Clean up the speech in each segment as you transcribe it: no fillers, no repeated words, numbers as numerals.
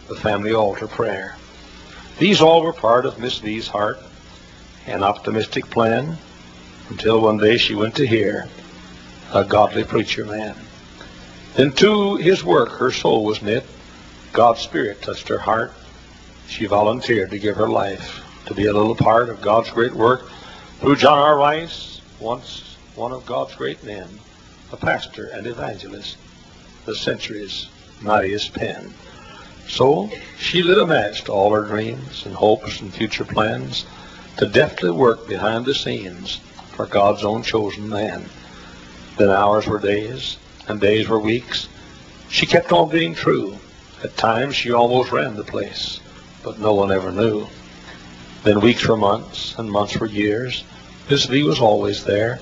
the family altar prayer. These all were part of Miss V's heart, an optimistic plan, until one day she went to hear a godly preacher man. Then to his work her soul was knit. God's Spirit touched her heart. She volunteered to give her life to be a little part of God's great work through John R. Rice, once one of God's great men, a pastor and evangelist, the century's mightiest pen. So she lit a match to all her dreams and hopes and future plans to deftly work behind the scenes for God's own chosen man. Then hours were days, and days were weeks. She kept on being true. At times she almost ran the place, but no one ever knew. Then weeks were months, and months were years. Miss V was always there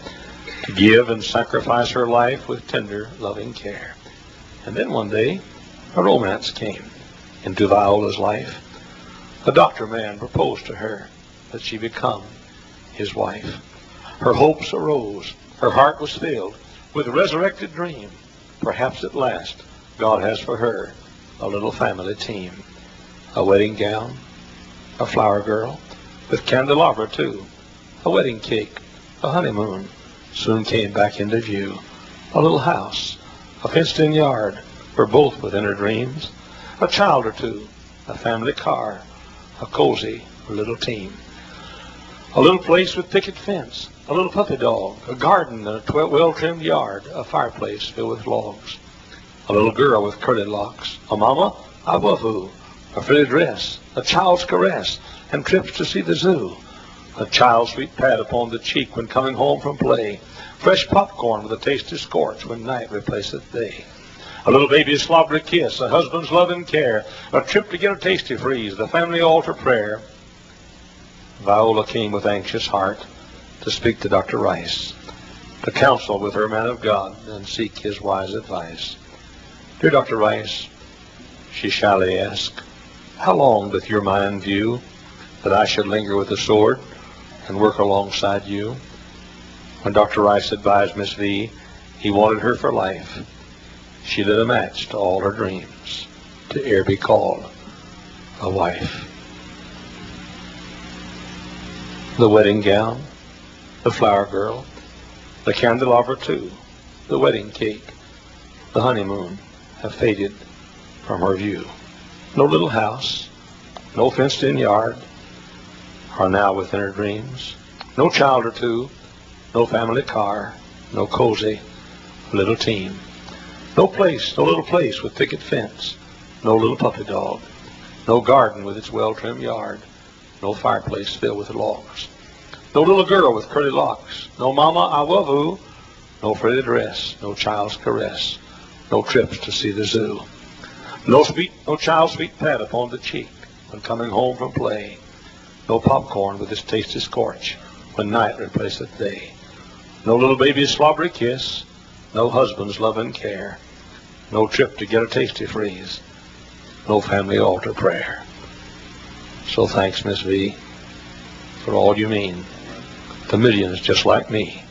to give and sacrifice her life with tender, loving care. And then one day, a romance came into Viola's life. A doctor man proposed to her that she become his wife. Her hopes arose. Her heart was filled with a resurrected dream. Perhaps at last God has for her a little family team. A wedding gown, a flower girl, with candelabra too, a wedding cake, a honeymoon soon came back into view. A little house, a fenced-in yard were both within her dreams. A child or two, a family car, a cozy little team. A little place with picket fence, a little puppy dog, a garden and a well-trimmed yard, a fireplace filled with logs. A little girl with curly locks, a mama, I love who, a frilly dress, a child's caress, and trips to see the zoo. A child's sweet pat upon the cheek when coming home from play. Fresh popcorn with a tasty scorch when night replaceth day. A little baby's slobbery kiss, a husband's love and care, a trip to get a tasty freeze, the family altar prayer. Viola came with anxious heart to speak to Dr. Rice, to counsel with her man of God and seek his wise advice. Dear Dr. Rice, she shyly asked, how long doth your mind view that I should linger with the sword and work alongside you? When Dr. Rice advised Miss V he wanted her for life, she lit a match to all her dreams to ere be called a wife. The wedding gown, the flower girl, the candelabra too, the wedding cake, the honeymoon have faded from her view. No little house, no fenced-in yard are now within her dreams. No child or two, no family car, no cozy little team. No place, no little place with picket fence, no little puppy dog, no garden with its well-trimmed yard, no fireplace filled with logs. No little girl with curly locks, no mama I love who, no frilly dress, no child's caress, no trips to see the zoo. No child's sweet pat upon the cheek when coming home from play. No popcorn with its tasty scorch when night replaceth day. No little baby's slobbery kiss, no husband's love and care, no trip to get a tasty freeze, no family altar prayer. So thanks, Miss V, for all you mean to millions just like me,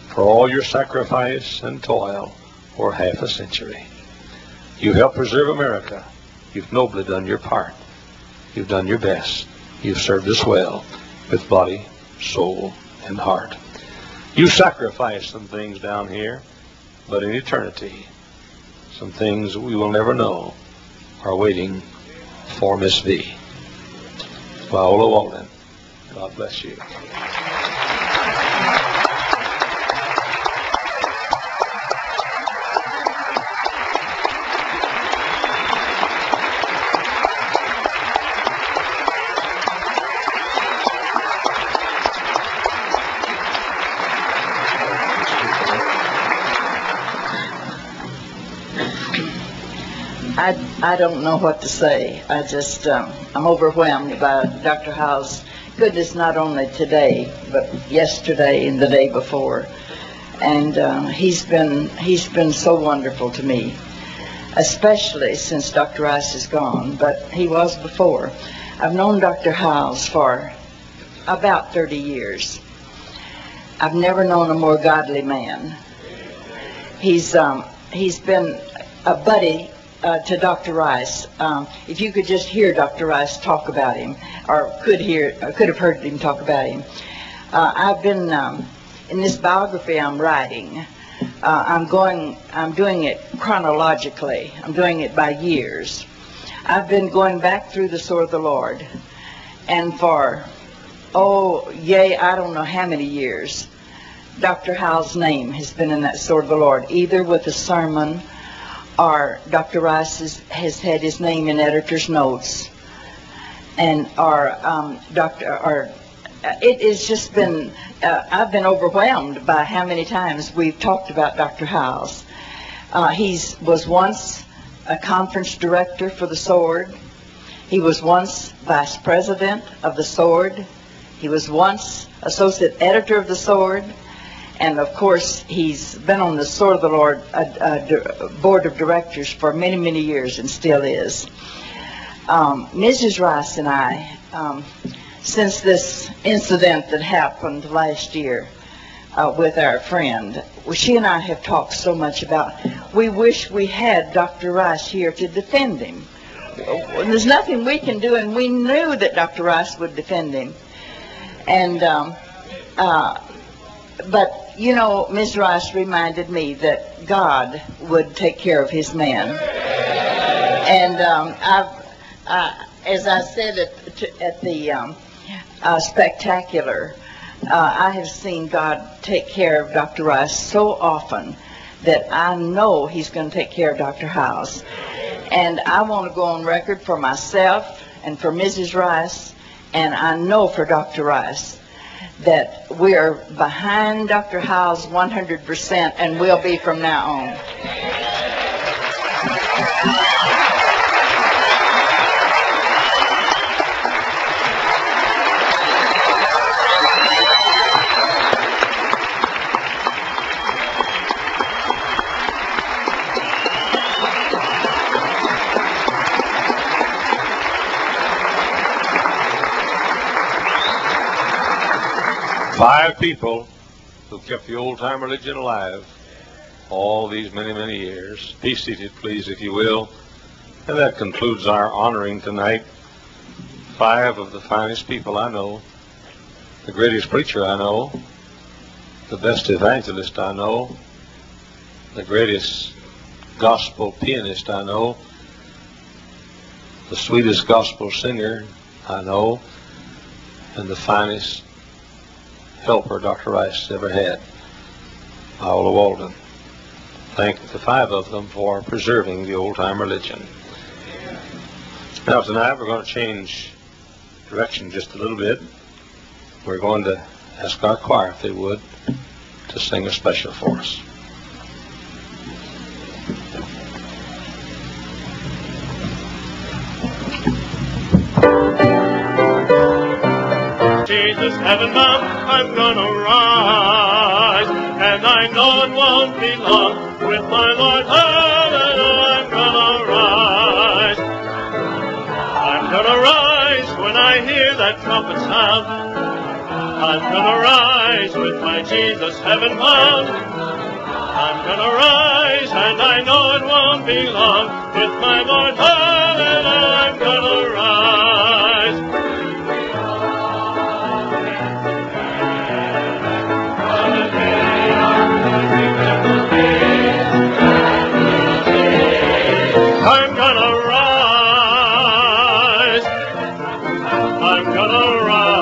for all your sacrifice and toil for half a century. You helped preserve America. You've nobly done your part. You've done your best. You've served us well with body, soul, and heart. You sacrificed some things down here, but in eternity, some things we will never know are waiting for Miss V. Viola Walden, God bless you. I don't know what to say. I'm overwhelmed by Dr. Hyles' goodness, not only today, but yesterday and the day before. And he's been so wonderful to me, especially since Dr. Rice is gone, but he was before. I've known Dr. Hyles for about 30 years. I've never known a more godly man. He's been a buddy to Dr. Rice. If you could just hear Dr. Rice talk about him, or could have heard him talk about him. I've been in this biography I'm writing. I'm doing it chronologically. I'm doing it by years. I've been going back through the Sword of the Lord, and for I don't know how many years, Dr. Hyles' name has been in that Sword of the Lord, either with a sermon or Dr. Rice has had his name in editor's notes, and it has just been, I've been overwhelmed by how many times we've talked about Dr. Hyles. He was once a conference director for the Sword. He was once vice president of the Sword. He was once associate editor of the Sword. And of course, he's been on the Sword of the Lord board of directors for many, many years and still is. Mrs. Rice and I, since this incident that happened last year with our friend, she and I have talked so much about, we wish we had Dr. Rice here to defend him. There's nothing we can do, and we knew that Dr. Rice would defend him. And but you know, Ms. Rice reminded me that God would take care of his man. And as I said at the spectacular, I have seen God take care of Dr. Rice so often that I know he's going to take care of Dr. Hyles. And I want to go on record for myself and for Mrs. Rice, and I know for Dr. Rice, that we are behind Dr. Hyles 100% and will be from now on. 5 people who kept the old-time religion alive all these many, many years. Be seated, please, if you will. And that concludes our honoring tonight. 5 of the finest people I know, the greatest preacher I know, the best evangelist I know, the greatest gospel pianist I know, the sweetest gospel singer I know, and the finest helper Dr. Rice ever had, Iola Walden. Thank the 5 of them for preserving the old-time religion. Now tonight we're going to change direction just a little bit. We're going to ask our choir, if they would, to sing a special for us. Jesus, heaven bound, I'm gonna rise, and I know it won't be long. With my Lord, hallelujah, I'm gonna rise. I'm gonna rise when I hear that trumpet sound. I'm gonna rise with my Jesus, heaven bound. I'm gonna rise, and I know it won't be long. With my Lord, hallelujah, I'm gonna rise. I'm gonna rise. I'm gonna rise.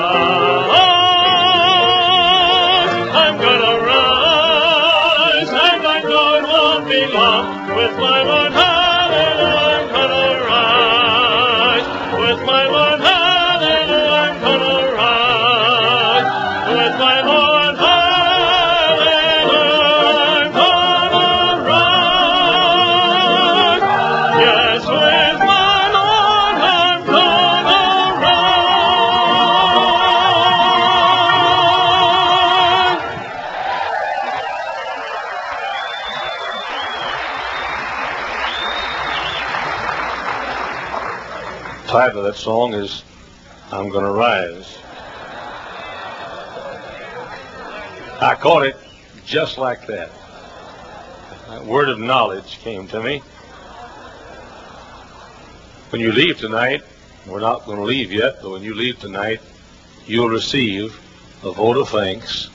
I'm gonna rise. And I know it won't be long. With my Lord, hallelujah, I'm gonna rise. With my Lord, hallelujah, I'm gonna rise. With my Lord, hallelujah, I'm gonna rise. Yes, with my Lord, I'm gonna rise. The title of that song is I'm Gonna Rise. I caught it just like that. That word of knowledge came to me. When you leave tonight, we're not going to leave yet, but when you leave tonight, you'll receive a vote of thanks.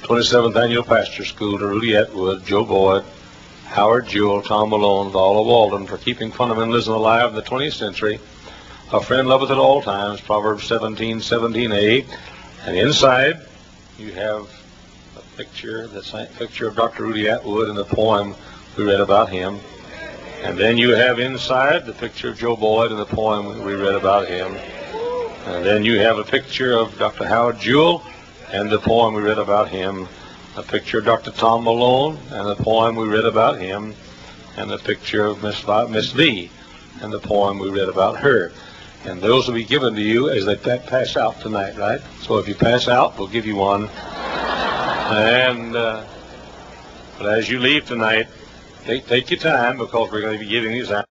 27th Annual Pastor School to Rudy Atwood, Joe Boyd, Howard Jewell, Tom Malone, Vala Walden for keeping fundamentalism alive in the 20th century. A friend loveth at all times, Proverbs 17:17a. And inside, you have a picture, the picture of Dr. Rudy Atwood and the poem we read about him. And then you have inside the picture of Joe Boyd and the poem we read about him. And then you have a picture of Dr. Howard Jewell and the poem we read about him. A picture of Dr. Tom Malone and the poem we read about him. And a picture of Miss Lee and the poem we read about her. And those will be given to you as they pass out tonight, right? So if you pass out, we'll give you one. And but as you leave tonight, take your time, because we're going to be giving these out.